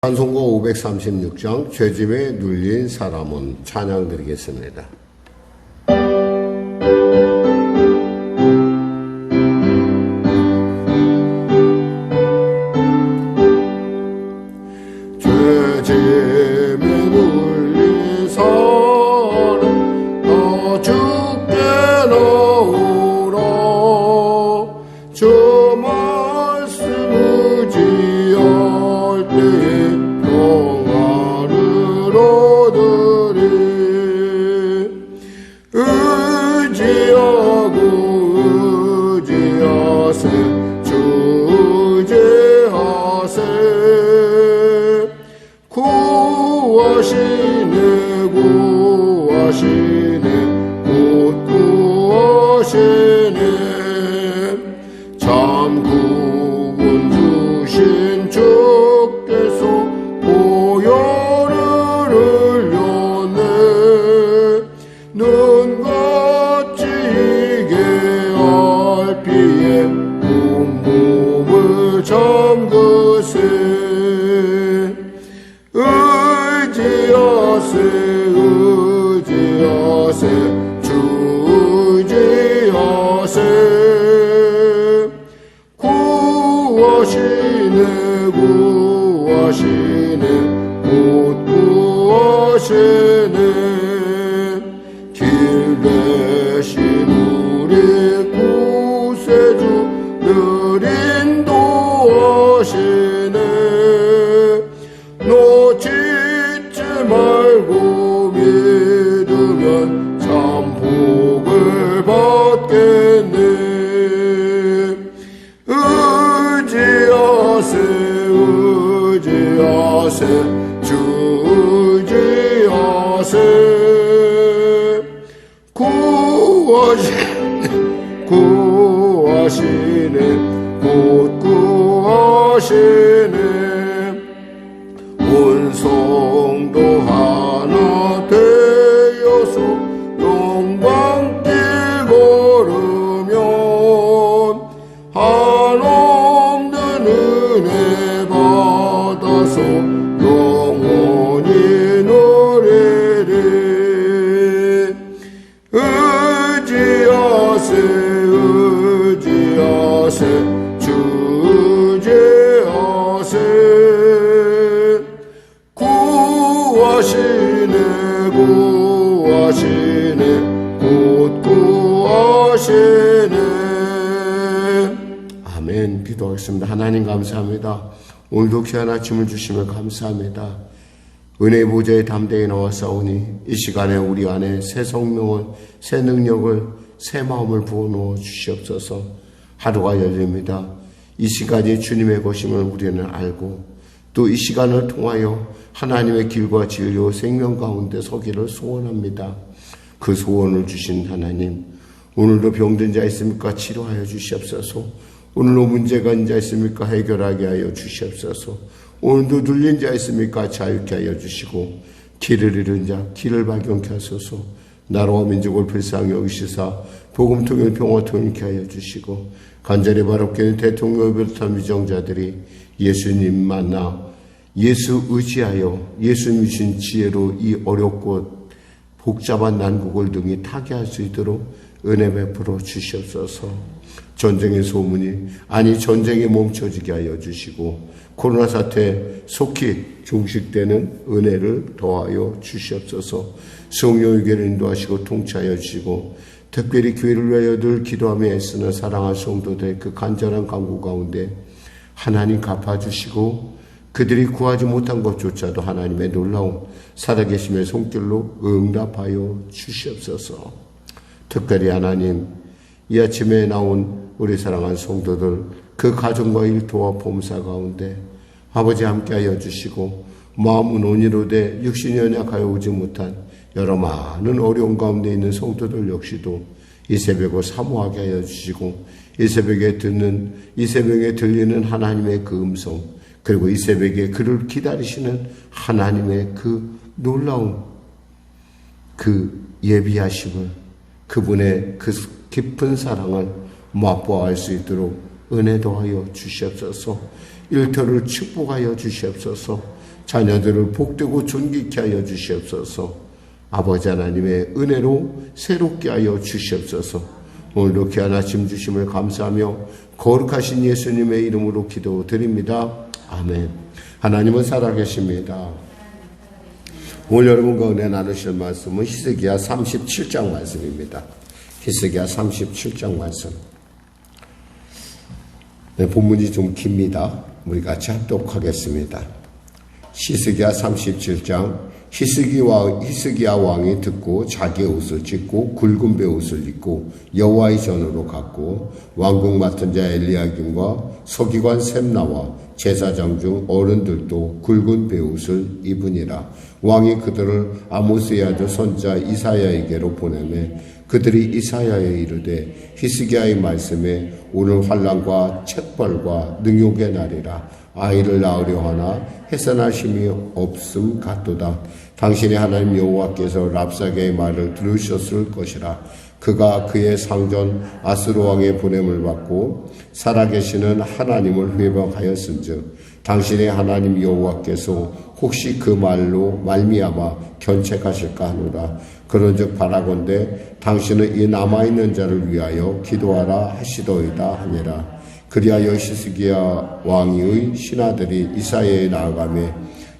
찬송가 536장 죄짐에 눌린 사람은 찬양 드리겠습니다. 죄짐에 눌린 사람 나 주께 나오라. 주 말씀 의지할 때에 평안을 얻으리. 의지하고 의지하세 주 의지하세. 구하시네 구하시네 곧 구하시네. 참 구원 주신 주께서 보혈을 흘렸네. 눈같이 이게 알 피에 온몸을 잠그세. 의지하세 의지하세 주 의지하세. 구하시네 구하시네 곧 구하시네. 길 대신 우리 구세주 늘 인도하시네. 놓치지 말고 믿으면 참 복을 받겠네. 의지하세 의지하세 주 의지하세. 구하시네 곧 구하시네. 온 성도 하나 되어서 영광길 걸으면 한없는 은혜 받아서 영원히 누리리. 의지하세 의지하세 주 의지하세. 구하시네 구하시네 곧 구하시네. 아멘. 기도하겠습니다. 하나님 감사합니다. 오늘도 귀한 아침을 주시며 감사합니다. 은혜의 보좌에 담대히 나와싸우니 이 시간에 우리 안에 새 성령을, 새 능력을, 새 마음을 부어넣어 주시옵소서. 하루가 열립니다. 이 시간이 주님의 것임을 우리는 알고 또 이 시간을 통하여 하나님의 길과 진리와 생명 가운데 서기를 소원합니다. 그 소원을 주신 하나님, 오늘도 병든 자 있습니까? 치료하여 주시옵소서. 오늘도 문제가 있는 자 있습니까? 해결하게 하여 주시옵소서. 오늘도 눌린 자 있습니까? 자유케 하여 주시고, 길을 잃은 자 길을 발견케 하소서. 나라와 민족을 불쌍히 여기시사 복음 통일 평화 통일케 하여 주시고, 간절히 바랍게 대통령을 비롯한 위정자들이 예수님 만나 예수 의지하여 예수님 주신 지혜로 이 어렵고 복잡한 난국을 등이 타개할 수 있도록 은혜 베풀어 주시옵소서. 전쟁의 소문이 아니 전쟁이 멈춰지게 하여 주시고 코로나 사태 속히 종식되는 은혜를 더하여 주시옵소서. 성령의 교회를 인도하시고 통치하여 주시고 특별히 교회를 위하여 늘 기도하며 애쓰는 사랑할 성도들 그 간절한 간구 가운데 하나님 갚아주시고 그들이 구하지 못한 것조차도 하나님의 놀라운 살아계심의 손길로 응답하여 주시옵소서. 특별히 하나님 이 아침에 나온 우리 사랑하는 성도들 그 가정과 일터와 봉사 가운데 아버지 함께하여 주시고 마음은 온이로되 육신이 연약하여 오지 못한 여러 많은 어려운 가운데 있는 성도들 역시도 이 새벽을 사모하게 하여 주시고 이 새벽에 들리는 하나님의 그 음성 그리고 이 새벽에 그를 기다리시는 하나님의 그 놀라운 그 예비하심을 그분의 그 깊은 사랑을 맛보아할 수 있도록 은혜 더하여 주시옵소서. 일터를 축복하여 주시옵소서. 자녀들을 복되고 존귀케 하여 주시옵소서. 아버지 하나님의 은혜로 새롭게 하여 주시옵소서. 오늘도 귀한 아침 주심을 감사하며 거룩하신 예수님의 이름으로 기도드립니다. 아멘. 하나님은 살아계십니다. 오늘 여러분과 은혜 나누실 말씀은 히스기야 37장 말씀입니다. 히스기야 37장 말씀. 네, 본문이 좀 깁니다. 우리 같이 합독하겠습니다. 히스기야 37장. 히스기야 왕이 듣고 자기의 옷을 찢고 굵은 베옷을 입고 여호와의 전으로 갔고 왕궁 맡은 자 엘리야김과 서기관 셈나와 제사장 중 어른들도 굵은 베옷을 입으니라. 왕이 그들을 아모스의 아들 선지자 이사야에게로 보내매 그들이 이사야에 이르되 히스기야의 말씀에 오늘 환난과 책벌과 능욕의 날이라. 아이를 낳으려 하나 해산할 힘이 없음 같도다. 당신의 하나님 여호와께서 랍사게의 말을 들으셨을 것이라. 그가 그의 상전 아스로 왕의 보냄을 받고 살아계시는 하나님을 회방하였은즉 당신의 하나님 여호와께서 혹시 그 말로 말미암아 견책하실까 하노라. 그런즉 바라건대 당신은 이 남아있는 자를 위하여 기도하라 하시더이다 하니라. 그리하여 히스기야 왕의 신하들이 이사야에 나아가매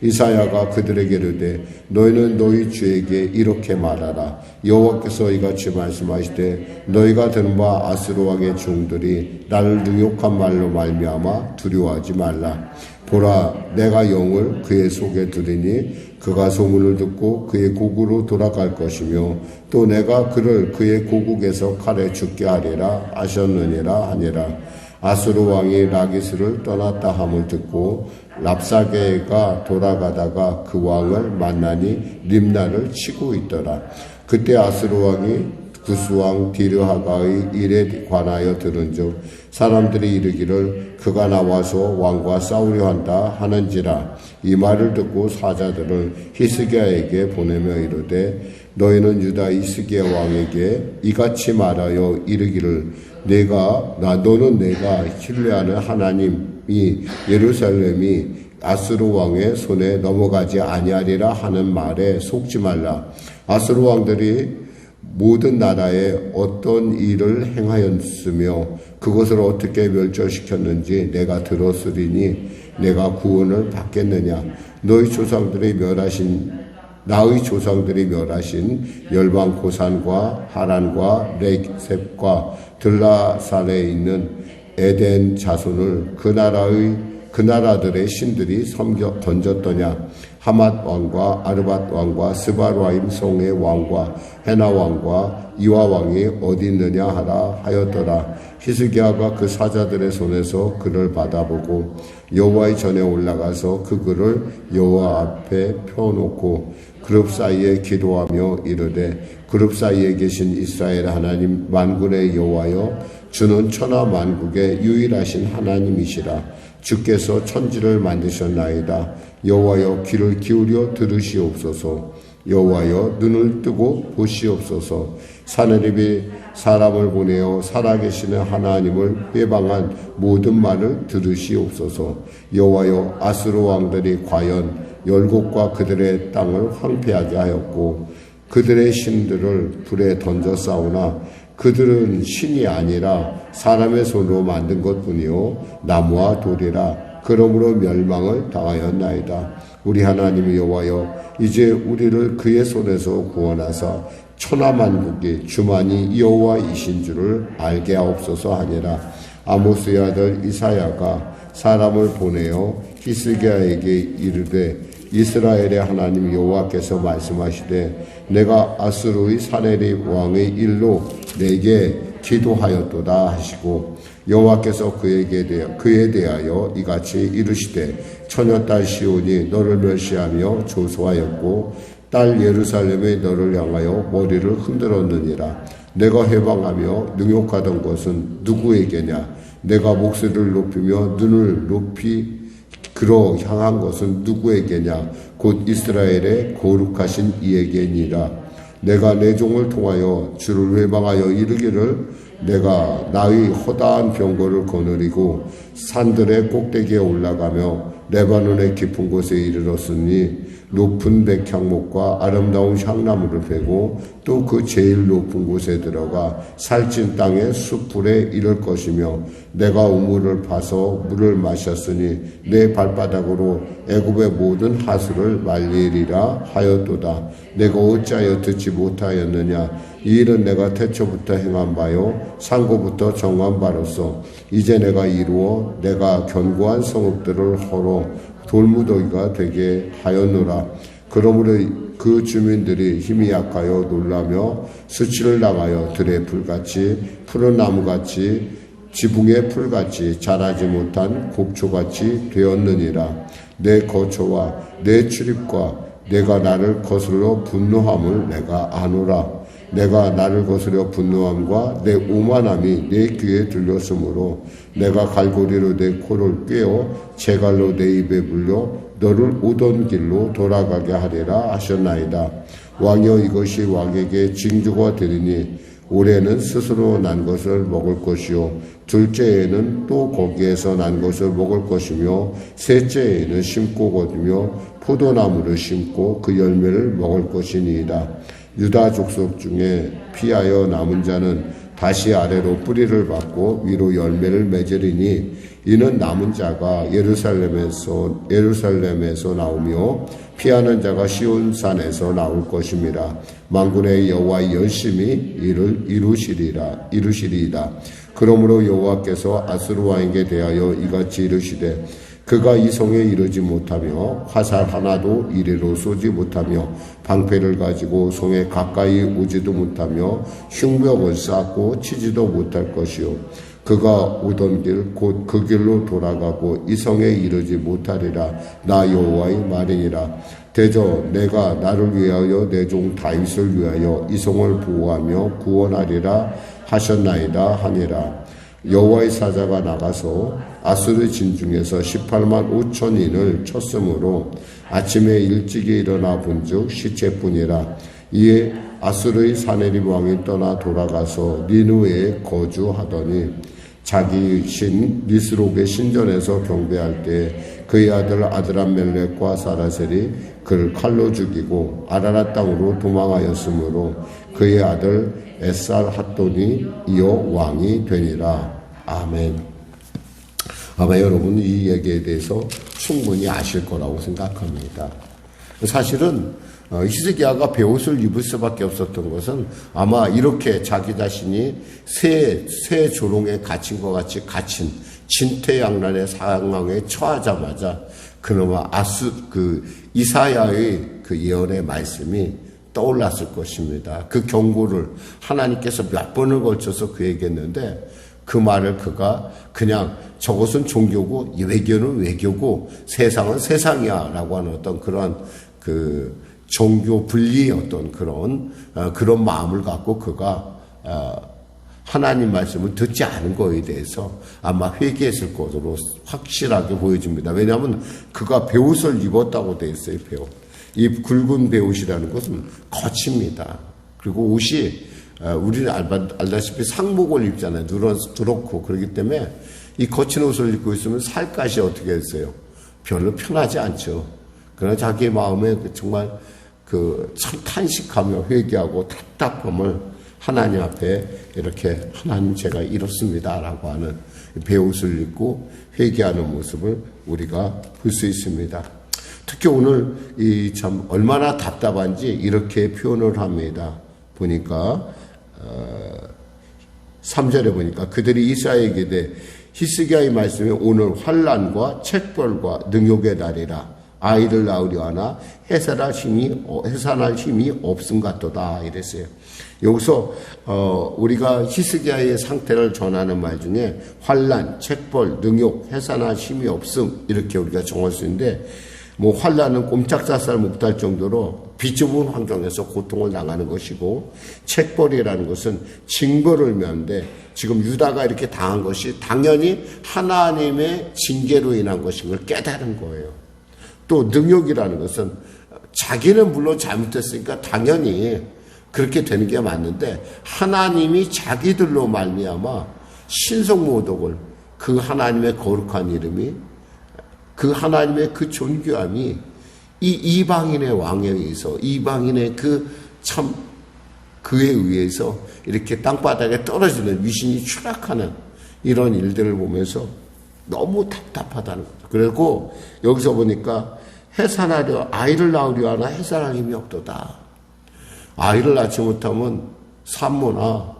이사야가 그들에게 이르되 너희는 너희 주에게 이렇게 말하라. 여호와께서 이같이 말씀하시되 너희가 들은 바 아스로 왕의 종들이 나를 능욕한 말로 말미암아 두려워하지 말라. 보라, 내가 영을 그의 속에 두리니 그가 소문을 듣고 그의 고국으로 돌아갈 것이며 또 내가 그를 그의 고국에서 칼에 죽게 하리라 하셨느니라 하니라. 아수르 왕이 라기스를 떠났다 함을 듣고 랍사게가 돌아가다가 그 왕을 만나니 림나를 치고 있더라. 그때 아수르 왕이 구스왕 디르하가의 일에 관하여 들은즉 사람들이 이르기를 그가 나와서 왕과 싸우려 한다 하는지라. 이 말을 듣고 사자들을 히스기야에게 보내며 이르되 너희는 유다 히스기야 왕에게 이같이 말하여 이르기를 너는 내가 신뢰하는 하나님이 예루살렘이 아스루 왕의 손에 넘어가지 아니하리라 하는 말에 속지 말라. 아스루 왕들이 모든 나라에 어떤 일을 행하였으며 그것을 어떻게 멸절시켰는지 내가 들었으리니 내가 구원을 받겠느냐. 나의 조상들이 멸하신 열방 고산과 하란과 레셉과 들라살에 있는 에덴 자손을 그 나라들의 신들이 섬겨 던졌더냐. 하맛 왕과 아르밧 왕과 스바르와임 성의 왕과 헤나 왕과 이와 왕이 어디 있느냐 하라 하였더라. 히스기야가 그 사자들의 손에서 그를 받아보고 여호와의 전에 올라가서 그 글을 여호와 앞에 펴놓고 그룹 사이에 기도하며 이르되 그룹 사이에 계신 이스라엘 하나님 만군의 여호와여 주는 천하 만국의 유일하신 하나님이시라. 주께서 천지를 만드셨나이다. 여호와여 귀를 기울여 들으시옵소서. 여호와여 눈을 뜨고 보시옵소서. 사내립이 사람을 보내어 살아계시는 하나님을 회방한 모든 말을 들으시옵소서. 여호와여 아스루 왕들이 과연 열국과 그들의 땅을 황폐하게 하였고 그들의 신들을 불에 던져 싸우나 그들은 신이 아니라 사람의 손으로 만든 것뿐이요 나무와 돌이라. 그러므로 멸망을 당하였나이다. 우리 하나님 여호와여 이제 우리를 그의 손에서 구원하사 천하만국이 주만이 여호와이신 줄을 알게 하옵소서 하니라. 아모스의 아들 이사야가 사람을 보내어 히스기야에게 이르되 이스라엘의 하나님 여호와께서 말씀하시되 내가 아스루의 사네립 왕의 일로 내게 기도하였도다 하시고 여호와께서 그에 대하여 이같이 이르시되 처녀딸 시온이 너를 멸시하며 조소하였고 딸 예루살렘이 너를 향하여 머리를 흔들었느니라. 내가 해방하며 능욕하던 것은 누구에게냐? 내가 목소리를 높이며 눈을 높이 그로 향한 것은 누구에게냐? 곧 이스라엘의 거룩하신 이에게니라. 내가 내 종을 통하여 주를 회방하여 이르기를 내가 나의 허다한 병거를 거느리고 산들의 꼭대기에 올라가며 레바논의 깊은 곳에 이르렀으니 높은 백향목과 아름다운 향나무를 베고 또 그 제일 높은 곳에 들어가 살찐 땅의 숯불에 이를 것이며 내가 우물을 파서 물을 마셨으니 내 발바닥으로 애굽의 모든 하수를 말리리라 하였도다. 내가 어찌하여 듣지 못하였느냐? 이 일은 내가 태초부터 행한 바요 상고부터 정한 바로서 이제 내가 이루어 내가 견고한 성읍들을 헐어 돌무더기가 되게 하였노라. 그러므로 그 주민들이 힘이 약하여 놀라며 수치를 당하여 들의 풀같이 푸른 나무같이 지붕의 풀같이 자라지 못한 곡초같이 되었느니라. 내 거처와 내 출입과 내가 나를 거슬러 분노함을 내가 아노라. 내가 나를 거스려 분노함과 내 오만함이 내 귀에 들렸으므로 내가 갈고리로 내 코를 꿰어 제갈로 내 입에 물려 너를 오던 길로 돌아가게 하리라 하셨나이다. 왕이여 이것이 왕에게 징조가 되리니 올해는 스스로 난 것을 먹을 것이요 둘째에는 또 거기에서 난 것을 먹을 것이며 셋째에는 심고 거두며 포도나무를 심고 그 열매를 먹을 것이니이다. 유다 족속 중에 피하여 남은 자는 다시 아래로 뿌리를 받고 위로 열매를 맺으리니 이는 남은 자가 예루살렘에서 나오며 피하는 자가 시온산에서 나올 것임이라. 만군의 여호와 열심히 이를 이루시리이다. 그러므로 여호와께서 아수르 왕에게 대하여 이같이 이르시되 그가 이 성에 이르지 못하며 화살 하나도 이리로 쏘지 못하며 방패를 가지고 성에 가까이 오지도 못하며 흉벽을 쌓고 치지도 못할 것이요 그가 오던 길 곧 그 길로 돌아가고 이 성에 이르지 못하리라. 나 여호와의 말이니라. 대저 내가 나를 위하여 내 종 다윗을 위하여 이 성을 보호하며 구원하리라 하셨나이다 하니라. 여호와의 사자가 나가서 아수르 진중에서 18만 5천인을 쳤으므로 아침에 일찍이 일어나 본즉 시체뿐이라. 이에 아수르의 사네립 왕이 떠나 돌아가서 니느웨에 거주하더니 자기 신 니스록의 신전에서 경배할 때 그의 아들 아드람멜렉과 사라셀이 그를 칼로 죽이고 아라랏 땅으로 도망하였으므로 그의 아들 에살 핫돈이 이어 왕이 되니라. 아멘. 아마 여러분 이 얘기에 대해서 충분히 아실 거라고 생각합니다. 사실은 히스기야가 베옷을 입을 수밖에 없었던 것은 아마 이렇게 자기 자신이 새 조롱에 갇힌 것 같이 갇힌 진퇴양난의 상황에 처하자마자 그나마 이사야의 그 예언의 말씀이 떠올랐을 것입니다. 그 경고를 하나님께서 몇 번을 걸쳐서 그에게 했는데 그 말을 그가 그냥 저것은 종교고 외교는 외교고 세상은 세상이야 라고 하는 어떤 그런 그 종교 분리의 어떤 그런 마음을 갖고 그가 하나님 말씀을 듣지 않은 거에 대해서 아마 회개했을 것으로 확실하게 보여집니다. 왜냐하면 그가 베옷을 입었다고 되어 있어요. 베옷. 이 굵은 베옷이라는 것은 거칩니다. 그리고 옷이 우리는 알다시피 상복을 입잖아요. 누렇고 그렇기 때문에 이 거친 옷을 입고 있으면 살갗이 어떻게 했어요? 별로 편하지 않죠. 그러나 자기의 마음에 정말 참 탄식하며 회개하고 답답함을 하나님 앞에 이렇게 하나님 제가 이렇습니다 라고 하는 베옷을 입고 회개하는 모습을 우리가 볼 수 있습니다. 특히 오늘 참 얼마나 답답한지 이렇게 표현을 합니다. 보니까 3절에 보니까 그들이 이사야에게 이르되 히스기야의 말씀에 오늘 환난과 책벌과 능욕의 날이라. 아이를 낳으려 하나 해산할 힘이 없음 같도다 이랬어요. 여기서 우리가 히스기야의 상태를 전하는 말 중에 환난, 책벌, 능욕, 해산할 힘이 없음 이렇게 우리가 정할 수 있는데 환난은 꼼짝달싹 못할 정도로 비좁은 환경에서 고통을 당하는 것이고 책벌이라는 것은 징벌을 면데 지금 유다가 이렇게 당한 것이 당연히 하나님의 징계로 인한 것인 걸 깨달은 거예요. 또 능욕이라는 것은 자기는 물론 잘못했으니까 당연히 그렇게 되는 게 맞는데 하나님이 자기들로 말미암아 신성모독을 그 하나님의 거룩한 이름이 그 하나님의 그 존귀함이 이 이방인의 왕에 의해서, 이방인의 그에 의해서 이렇게 땅바닥에 떨어지는, 위신이 추락하는 이런 일들을 보면서 너무 답답하다는 거죠. 그리고 여기서 보니까 해산하려, 아이를 낳으려 하나 해산할 힘이 없도다. 아이를 낳지 못하면 산모나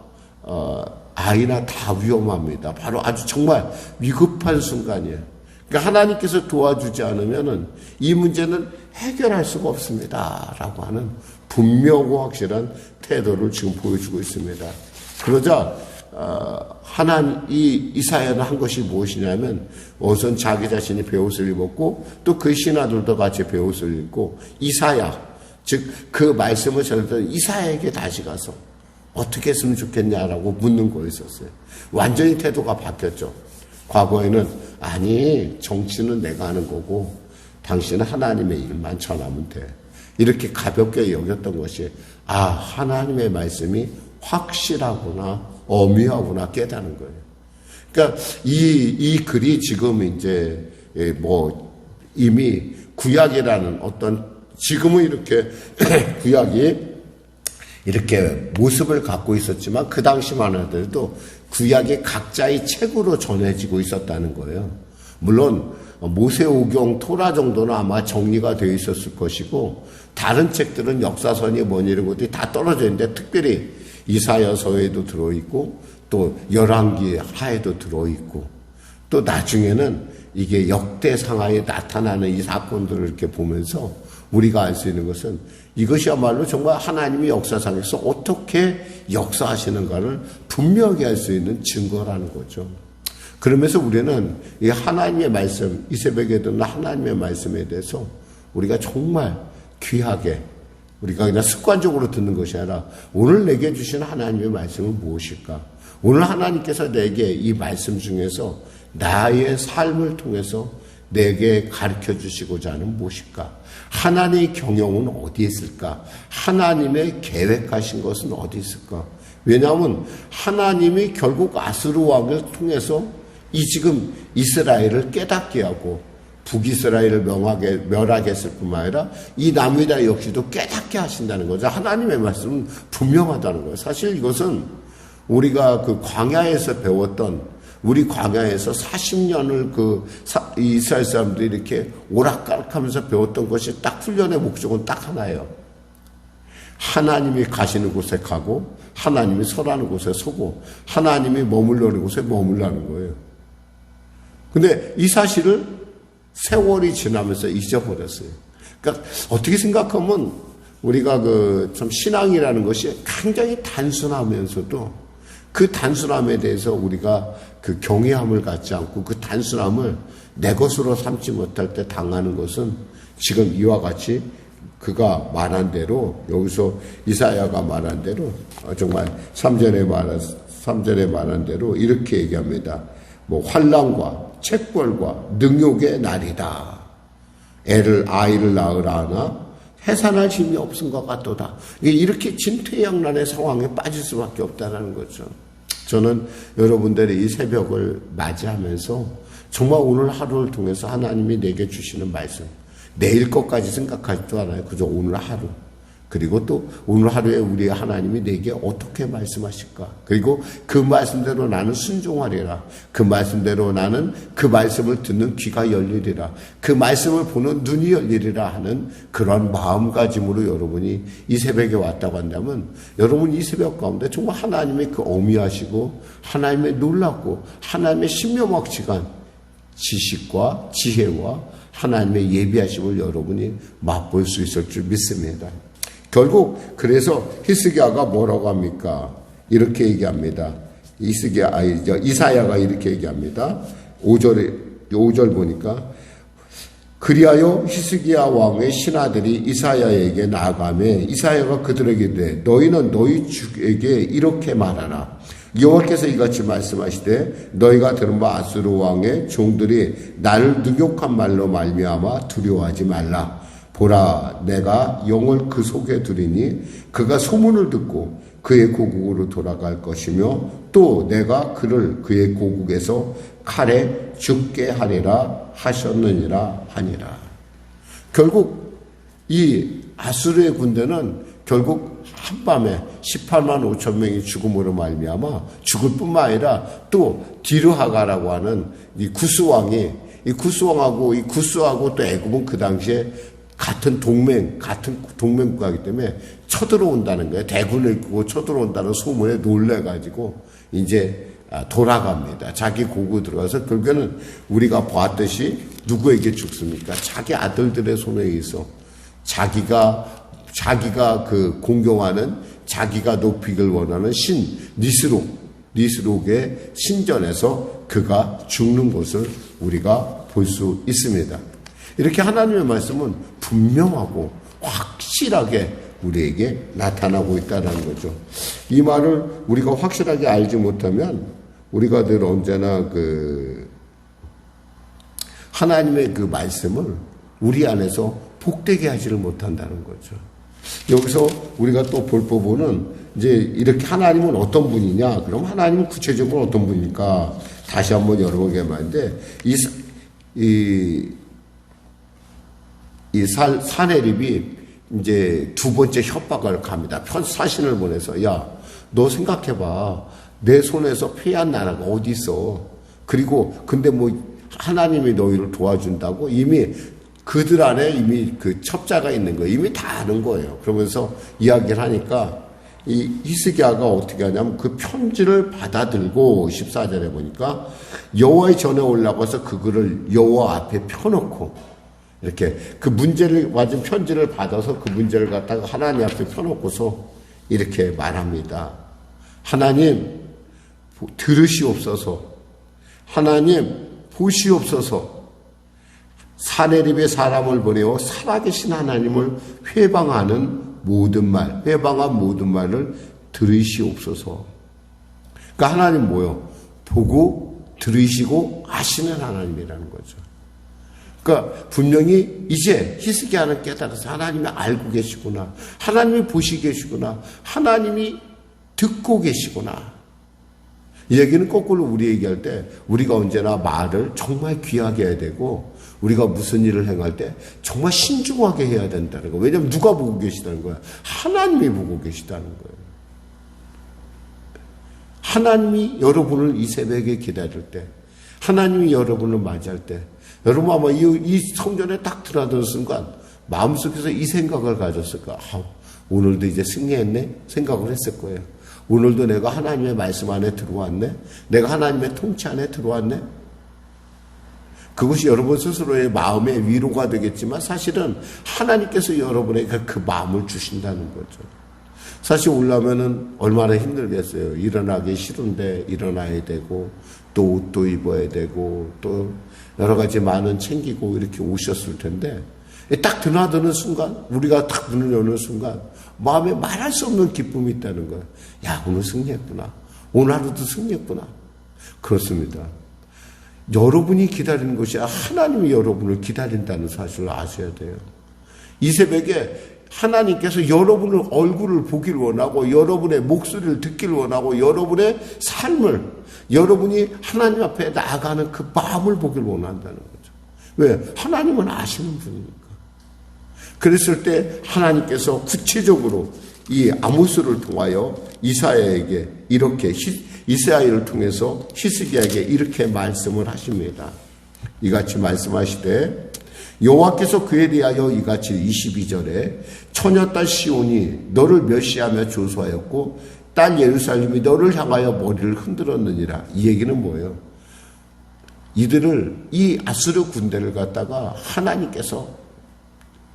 아이나 다 위험합니다. 바로 아주 정말 위급한 순간이에요. 그러니까 하나님께서 도와주지 않으면은 이 문제는 해결할 수가 없습니다. 라고 하는 분명하고 확실한 태도를 지금 보여주고 있습니다. 그러자 이사야는 한 것이 무엇이냐면, 우선 자기 자신이 베옷을 입었고 또 그 신하들도 같이 베옷을 입고, 이사야, 즉 그 말씀을 전했던 이사야에게 다시 가서 어떻게 했으면 좋겠냐라고 묻는 거였었어요. 완전히 태도가 바뀌었죠. 과거에는 아니, 정치는 내가 하는 거고 당신은 하나님의 일만 전하면 돼, 이렇게 가볍게 여겼던 것이, 하나님의 말씀이 확실하구나, 어미하구나 깨닫는 거예요. 그러니까 이 글이 지금 이제 이미 구약이라는 어떤, 지금은 이렇게 구약이 이렇게 모습을 갖고 있었지만 그 당시만 하더라도 구약이 각자의 책으로 전해지고 있었다는 거예요. 물론 모세오경, 토라 정도는 아마 정리가 되어 있었을 것이고, 다른 책들은 역사서니 뭐니 이런 것들이 다 떨어져 있는데, 특별히 이사야서에도 들어있고 또 열왕기 하에도 들어있고, 또 나중에는 이게 역대상하에 나타나는 이 사건들을 이렇게 보면서 우리가 알 수 있는 것은, 이것이야말로 정말 하나님이 역사상에서 어떻게 역사하시는가를 분명히 알 수 있는 증거라는 거죠. 그러면서 우리는 이 하나님의 말씀, 이 새벽에 듣는 하나님의 말씀에 대해서 우리가 정말 귀하게, 우리가 그냥 습관적으로 듣는 것이 아니라, 오늘 내게 주신 하나님의 말씀은 무엇일까? 오늘 하나님께서 내게 이 말씀 중에서 나의 삶을 통해서 내게 가르쳐 주시고자 하는 무엇일까? 하나님의 경영은 어디에 있을까? 하나님의 계획하신 것은 어디 있을까? 왜냐하면 하나님이 결국 아수르 왕을 통해서 이 지금 이스라엘을 깨닫게 하고 북이스라엘을 멸하게 했을 뿐만 아니라 이 남유다 역시도 깨닫게 하신다는 거죠. 하나님의 말씀은 분명하다는 거예요. 사실 이것은 우리가 그 광야에서 배웠던, 우리 광야에서 40년을 이스라엘 사람들이 이렇게 오락가락하면서 배웠던 것이 딱 훈련의 목적은 딱 하나예요. 하나님이 가시는 곳에 가고, 하나님이 서라는 곳에 서고, 하나님이 머물러는 곳에 머물라는 거예요. 근데 이 사실을 세월이 지나면서 잊어버렸어요. 그러니까 어떻게 생각하면 우리가 참 신앙이라는 것이 굉장히 단순하면서도 그 단순함에 대해서 우리가 그 경외함을 갖지 않고 그 단순함을 내 것으로 삼지 못할 때 당하는 것은, 지금 이와 같이 그가 말한 대로, 여기서 이사야가 말한 대로, 정말 3절에 말한 대로 이렇게 얘기합니다. 환난과 책벌과 능욕의 날이다. 아이를 낳으라 하나 해산할 힘이 없은 것 같도다. 이렇게 진퇴양난의 상황에 빠질 수밖에 없다는 거죠. 저는 여러분들의 이 새벽을 맞이하면서 정말 오늘 하루를 통해서 하나님이 내게 주시는 말씀, 내일 것까지 생각하지도 않아요. 그저 오늘 하루. 그리고 또 오늘 하루에 우리 하나님이 내게 어떻게 말씀하실까? 그리고 그 말씀대로 나는 순종하리라. 그 말씀대로 나는 그 말씀을 듣는 귀가 열리리라. 그 말씀을 보는 눈이 열리리라 하는 그런 마음가짐으로 여러분이 이 새벽에 왔다고 한다면, 여러분 이 새벽 가운데 정말 하나님의 그 어미하시고 하나님의 놀랍고 하나님의 신묘막측한 지식과 지혜와 하나님의 예비하심을 여러분이 맛볼 수 있을 줄 믿습니다. 결국 그래서 히스기야가 뭐라고 합니까? 이렇게 얘기합니다. 이사야가 이렇게 얘기합니다. 5절 보니까, 그리하여 히스기야 왕의 신하들이 이사야에게 나아가매 이사야가 그들에게 이르되, 너희는 너희 주에게 이렇게 말하라. 여호와께서 이같이 말씀하시되, 너희가 들은 바 아수르 왕의 종들이 나를 능욕한 말로 말미암아 두려워하지 말라. 보라, 내가 영을 그 속에 두리니 그가 소문을 듣고 그의 고국으로 돌아갈 것이며, 또 내가 그를 그의 고국에서 칼에 죽게 하리라 하셨느니라 하니라. 결국 이 아수르의 군대는 결국 한밤에 18만 5천 명이 죽음으로 말미암아 죽을 뿐만 아니라 또 디르하가라고 하는 이 구스왕이 이 구스하고 또 애굽은 그 당시에 같은 동맹국가이기 때문에 쳐들어온다는 거예요. 대군을 이끌고 쳐들어온다는 소문에 놀래가지고 이제 돌아갑니다. 자기 고구 들어가서 결국에는 우리가 봤듯이 누구에게 죽습니까? 자기 아들들의 손에 의해서 자기가 그 공경하는 자기가 높이길 원하는 신 니스록의 신전에서 그가 죽는 것을 우리가 볼 수 있습니다. 이렇게 하나님의 말씀은 분명하고 확실하게 우리에게 나타나고 있다는 거죠. 이 말을 우리가 확실하게 알지 못하면 우리가 늘 언제나 그 하나님의 그 말씀을 우리 안에서 복되게 하지를 못한다는 거죠. 여기서 우리가 또 볼 부분은 이제 이렇게 하나님은 어떤 분이냐? 그럼 하나님은 구체적으로 어떤 분입니까? 다시 한번 여러분에게 말인데 사내립이 이제 두 번째 협박을 갑니다. 사신을 보내서 야, 너 생각해봐. 내 손에서 패한 나라가 어디 있어? 그리고 근데 뭐 하나님이 너희를 도와준다고 이미 그들 안에 이미 그 첩자가 있는 거예요. 이미 다 아는 거예요. 그러면서 이야기를 하니까 이 히스기야가 어떻게 하냐면 그 편지를 받아들고 14절에 보니까 여호와의 전에 올라가서 그 글을 여호와 앞에 펴놓고 이렇게 그 문제를 맞은 편지를 받아서 그 문제를 갖다가 하나님 앞에 펴놓고서 이렇게 말합니다. 하나님 들으시옵소서. 하나님 보시옵소서. 사내립의 사람을 보내어 살아계신 하나님을 회방한 모든 말을 들으시옵소서. 그러니까 하나님 뭐요? 보고 들으시고 아시는 하나님이라는 거죠. 그러니까 분명히 이제 히스기야는 깨달아서 하나님이 알고 계시구나. 하나님이 보시고 계시구나. 하나님이 듣고 계시구나. 이 얘기는 거꾸로 우리 얘기할 때 우리가 언제나 말을 정말 귀하게 해야 되고 우리가 무슨 일을 행할 때 정말 신중하게 해야 된다는 거예요. 왜냐하면 누가 보고 계시다는 거야? 하나님이 보고 계시다는 거예요. 하나님이 여러분을 이 새벽에 기다릴 때, 하나님이 여러분을 맞이할 때, 여러분 아마 이 성전에 딱 들어가던 순간 마음속에서 이 생각을 가졌을 거야. 오늘도 이제 승리했네? 생각을 했을 거예요. 오늘도 내가 하나님의 말씀 안에 들어왔네? 내가 하나님의 통치 안에 들어왔네? 그것이 여러분 스스로의 마음의 위로가 되겠지만 사실은 하나님께서 여러분에게 그 마음을 주신다는 거죠. 사실 오려면은 얼마나 힘들겠어요. 일어나기 싫은데 일어나야 되고 또 옷도 입어야 되고 또 여러 가지 많은 챙기고 이렇게 오셨을 텐데 딱 드나드는 순간 우리가 딱 문을 여는 순간 마음에 말할 수 없는 기쁨이 있다는 거예요. 야, 오늘 승리했구나. 오늘 하루도 승리했구나. 그렇습니다. 여러분이 기다리는 것이 하나님이 여러분을 기다린다는 사실을 아셔야 돼요. 이 새벽에 하나님께서 여러분의 얼굴을 보길 원하고 여러분의 목소리를 듣길 원하고 여러분의 삶을 여러분이 하나님 앞에 나아가는 그 마음을 보길 원한다는 거죠. 왜? 하나님은 아시는 분이니까. 그랬을 때 하나님께서 구체적으로 이 아모스를 통하여 이사야에게 이렇게 이스라엘을 통해서 히스기야에게 이렇게 말씀을 하십니다. 이같이 말씀하시되 여호와께서 그에 대하여 이같이 22절에 처녀딸 시온이 너를 멸시하며 조소하였고 딸 예루살렘이 너를 향하여 머리를 흔들었느니라. 이 얘기는 뭐예요? 이들을 이 아수르 군대를 갖다가 하나님께서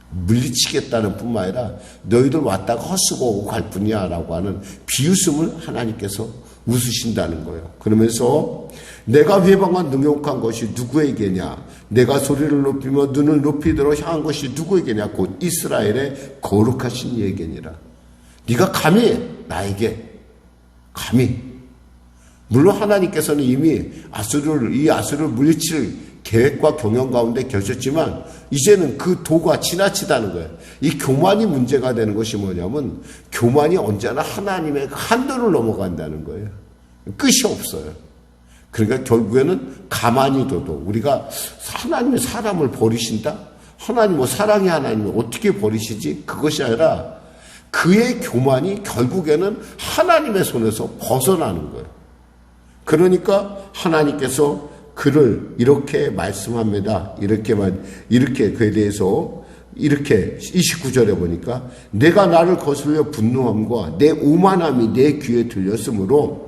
물리치겠다는 뿐만 아니라 너희들 왔다가 헛수고 갈 뿐이야 라고 하는 비웃음을 하나님께서 웃으신다는 거예요. 그러면서 내가 회방한 능욕한 것이 누구에게냐? 내가 소리를 높이며 눈을 높이도록 향한 것이 누구에게냐? 곧 이스라엘의 거룩하신 이에게니라. 네가 감히 나에게 감히 물론 하나님께서는 이미 아수르를 물리칠 계획과 경영 가운데 계셨지만 이제는 그 도가 지나치다는 거예요. 이 교만이 문제가 되는 것이 뭐냐면 교만이 언제나 하나님의 한도를 넘어간다는 거예요. 끝이 없어요. 그러니까 결국에는 가만히 둬도 우리가 하나님의 사람을 버리신다? 하나님 사랑의 하나님을 어떻게 버리시지? 그것이 아니라 그의 교만이 결국에는 하나님의 손에서 벗어나는 거예요. 그러니까 하나님께서 그를 이렇게 말씀합니다. 이렇게 그에 대해서 이렇게 29절에 보니까 내가 나를 거슬려 분노함과 내 오만함이 내 귀에 들렸으므로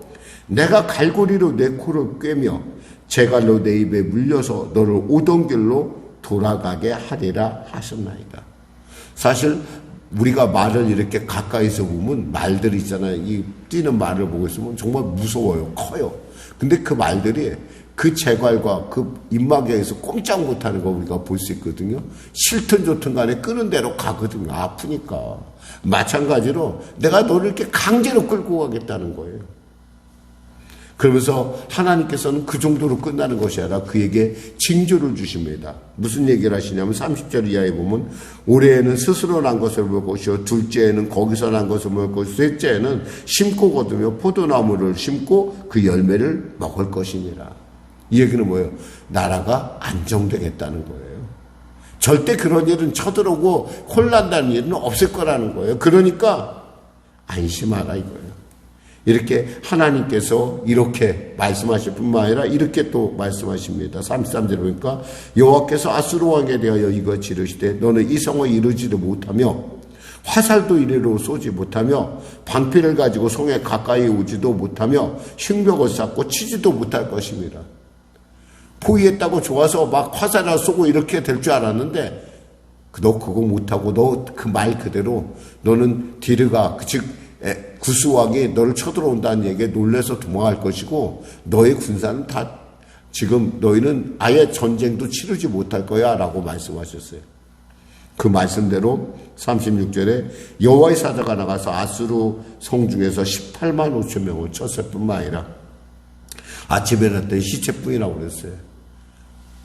내가 갈고리로 내 코를 꿰며 재갈로 내 입에 물려서 너를 오던 길로 돌아가게 하리라 하셨나이다. 사실 우리가 말을 이렇게 가까이서 보면 말들이 있잖아요. 이 뛰는 말을 보고 있으면 정말 무서워요. 커요. 근데 그 말들이 그 재갈과 그 입마개에서 꼼짝 못하는 거 우리가 볼 수 있거든요. 싫든 좋든 간에 끄는 대로 가거든요. 아프니까. 마찬가지로 내가 너를 이렇게 강제로 끌고 가겠다는 거예요. 그러면서 하나님께서는 그 정도로 끝나는 것이 아니라 그에게 징조를 주십니다. 무슨 얘기를 하시냐면 30절 이하에 보면 올해에는 스스로 난 것을 먹을 것이요 둘째에는 거기서 난 것을 먹을 것이요 셋째에는 심고 거두며 포도나무를 심고 그 열매를 먹을 것이니라. 이 얘기는 뭐예요? 나라가 안정되겠다는 거예요. 절대 그런 일은 쳐들어오고 혼란다는 일은 없을 거라는 거예요. 그러니까 안심하라 이거예요. 이렇게 하나님께서 이렇게 말씀하실 뿐만 아니라 이렇게 또 말씀하십니다. 33절에 보니까 여호와께서 아수르 왕에 대하여 이거 지르시되 너는 이 성을 이루지도 못하며 화살도 이리로 쏘지 못하며 방패를 가지고 성에 가까이 오지도 못하며 흉벽을 쌓고 치지도 못할 것입니다. 포위했다고 좋아서 막 화살을 쏘고 이렇게 될 줄 알았는데 너 그거 못하고 너 그 말 그대로 너는 디르가 즉 구스왕이 너를 쳐들어온다는 얘기에 놀라서 도망할 것이고 너의 군사는 다 지금 너희는 아예 전쟁도 치르지 못할 거야 라고 말씀하셨어요. 그 말씀대로 36절에 여호와의 사자가 나가서 아수르 성 중에서 18만 5천 명을 쳤을 뿐만 아니라 아침에 일어났더니 시체뿐이라고 그랬어요.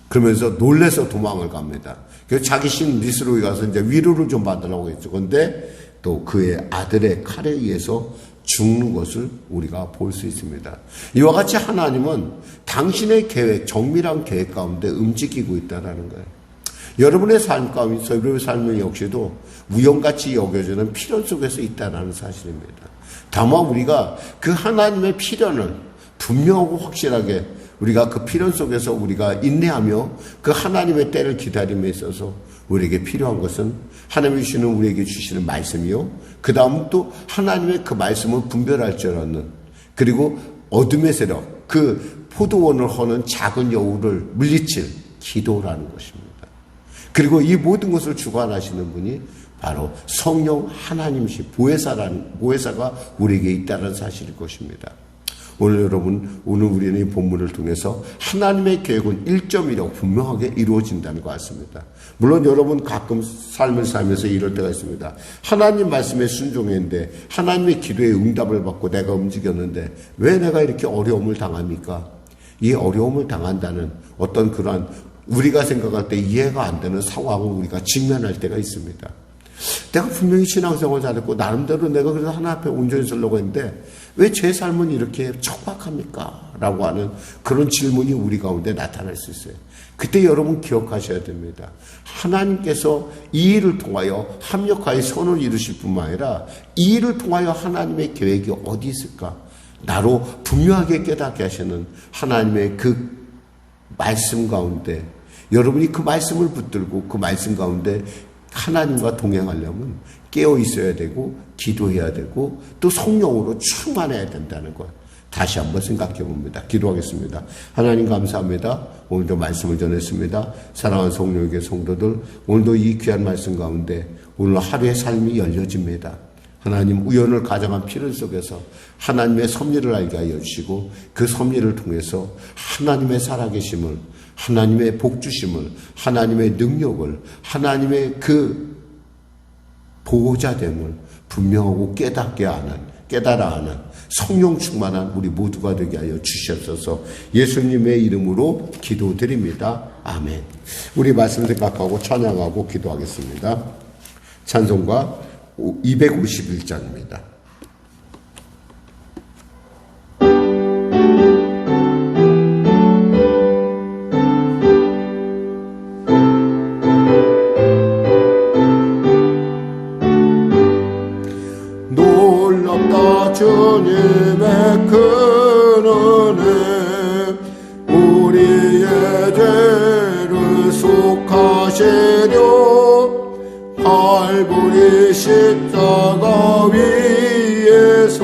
그러면서 놀라서 도망을 갑니다. 그래서 자기 신 리스로에 가서 이제 위로를 좀 받으려고 했죠. 그런데 또 그의 아들의 칼에 의해서 죽는 것을 우리가 볼 수 있습니다. 이와 같이 하나님은 당신의 계획, 정밀한 계획 가운데 움직이고 있다는 거예요. 여러분의 삶 가운데, 여러분의 삶은 역시도 우연같이 여겨지는 필연 속에서 있다는 사실입니다. 다만 우리가 그 하나님의 필연을 분명하고 확실하게 우리가 그 필연 속에서 우리가 인내하며 그 하나님의 때를 기다림에 있어서 우리에게 필요한 것은 하나님이 주시는 우리에게 주시는 말씀이요. 그 다음 또 하나님의 그 말씀을 분별할 줄 아는 그리고 어둠의 세력, 그 포도원을 허는 작은 여우를 물리칠 기도라는 것입니다. 그리고 이 모든 것을 주관하시는 분이 바로 성령 하나님이시 보혜사가 우리에게 있다는 사실일 것입니다. 오늘 여러분, 오늘 우리는 이 본문을 통해서 하나님의 계획은 1.1로 분명하게 이루어진다는 것 같습니다. 물론 여러분 가끔 삶을 살면서 이럴 때가 있습니다. 하나님 말씀에 순종했는데 하나님의 기도에 응답을 받고 내가 움직였는데 왜 내가 이렇게 어려움을 당합니까? 이 어려움을 당한다는 어떤 그러한 우리가 생각할 때 이해가 안 되는 상황을 우리가 직면할 때가 있습니다. 내가 분명히 신앙생활 잘했고 나름대로 내가 그래서 하나님 앞에 온전히 서려고 했는데 왜 제 삶은 이렇게 척박합니까? 라고 하는 그런 질문이 우리 가운데 나타날 수 있어요. 그때 여러분 기억하셔야 됩니다. 하나님께서 이 일을 통하여 합력하여 선을 이루실 뿐만 아니라 이 일을 통하여 하나님의 계획이 어디 있을까? 나로 분명하게 깨닫게 하시는 하나님의 그 말씀 가운데 여러분이 그 말씀을 붙들고 그 말씀 가운데 하나님과 동행하려면 깨어 있어야 되고 기도해야 되고 또 성령으로 충만해야 된다는 것 다시 한번 생각해 봅니다. 기도하겠습니다. 하나님 감사합니다. 오늘도 말씀을 전했습니다. 사랑하는 성령의 성도들 오늘도 이 귀한 말씀 가운데 오늘 하루의 삶이 열려집니다. 하나님 우연을 가정한 필연 속에서 하나님의 섭리를 알게 하여 주시고 그 섭리를 통해서 하나님의 살아계심을 하나님의 복주심을 하나님의 능력을 하나님의 그 보호자됨을 분명하고 깨달아 하는 성령 충만한 우리 모두가 되게 하여 주시옵소서. 예수님의 이름으로 기도드립니다. 아멘. 우리 말씀 생각하고 찬양하고 기도하겠습니다. 찬송가 251장입니다. 주님의 큰 은혜 우리의 죄를 속하시려 발부리 십자가 위에서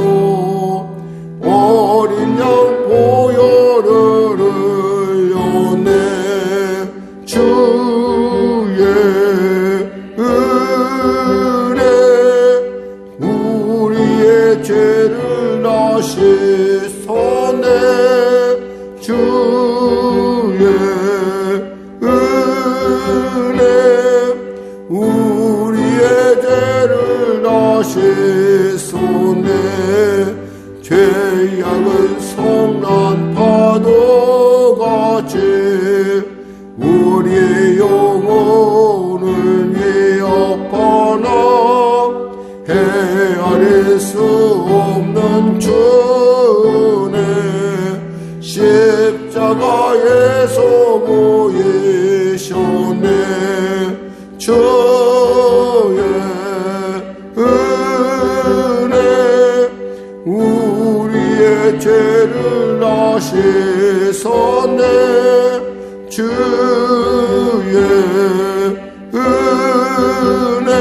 어린 양 보혈을 흘렸네 주의 은혜 우리의 죄를 다시소네 주의 은혜 우리의 죄를 다시소네 죄악은 성난 파도같이 우리의 영혼을 위협하나 헤아릴 수 없는 주네 십자가에서 보이셨네 주의 은혜 우리의 죄를 다시소네 주의 은혜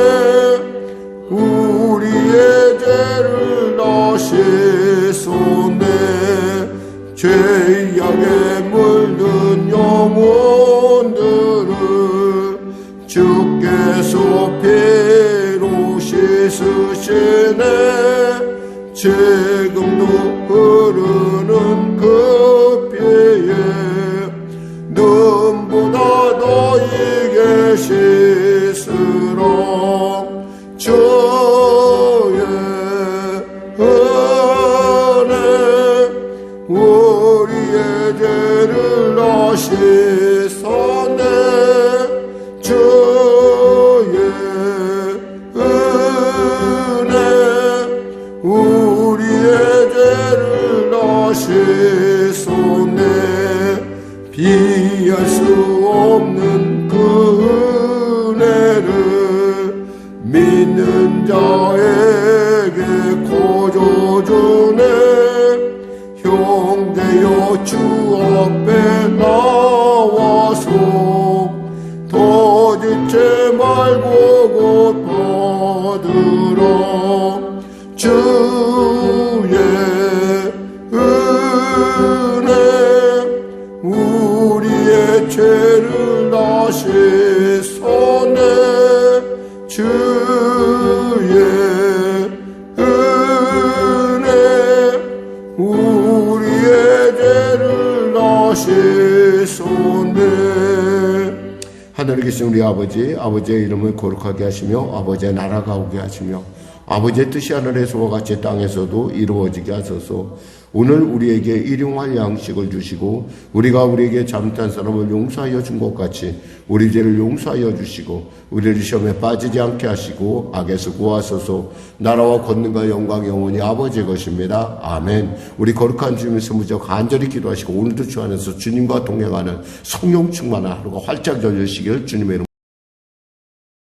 우리의 죄를 다시소네 죄악에 물든 영혼들을 주께서 피로 씻으시네 지금도 흐르는 그 피에 눈보다 너에게 씻으라 주의 은혜 우리의 죄를 다시소네 주의 은혜 우리의 죄를 다시소네 비할 수 없는 그 은혜를 믿는 자에게 거저주네 형제여 주 앞에 나와서 더 지체 말고 곧 받으라 주의 은혜 우리의 죄를 다시소네 주의 은혜 우리의 죄를 다시소네 하늘에 계신 우리 아버지의 이름을 거룩하게 하시며 아버지의 나라가 오게 하시며 아버지의 뜻이 하늘에서와 같이 땅에서도 이루어지게 하소서. 오늘 우리에게 일용할 양식을 주시고 우리가 우리에게 잘못한 사람을 용서하여 준 것 같이 우리 죄를 용서하여 주시고 우리를 시험에 빠지지 않게 하시고 악에서 구하소서. 나라와 권능과 영광 영원히 아버지의 것입니다. 아멘. 우리 거룩한 주님의 무적 간절히 기도하시고 오늘도 주 안에서 주님과 동행하는 성령 충만한 하루가 활짝 열리시길 주님의 이름으로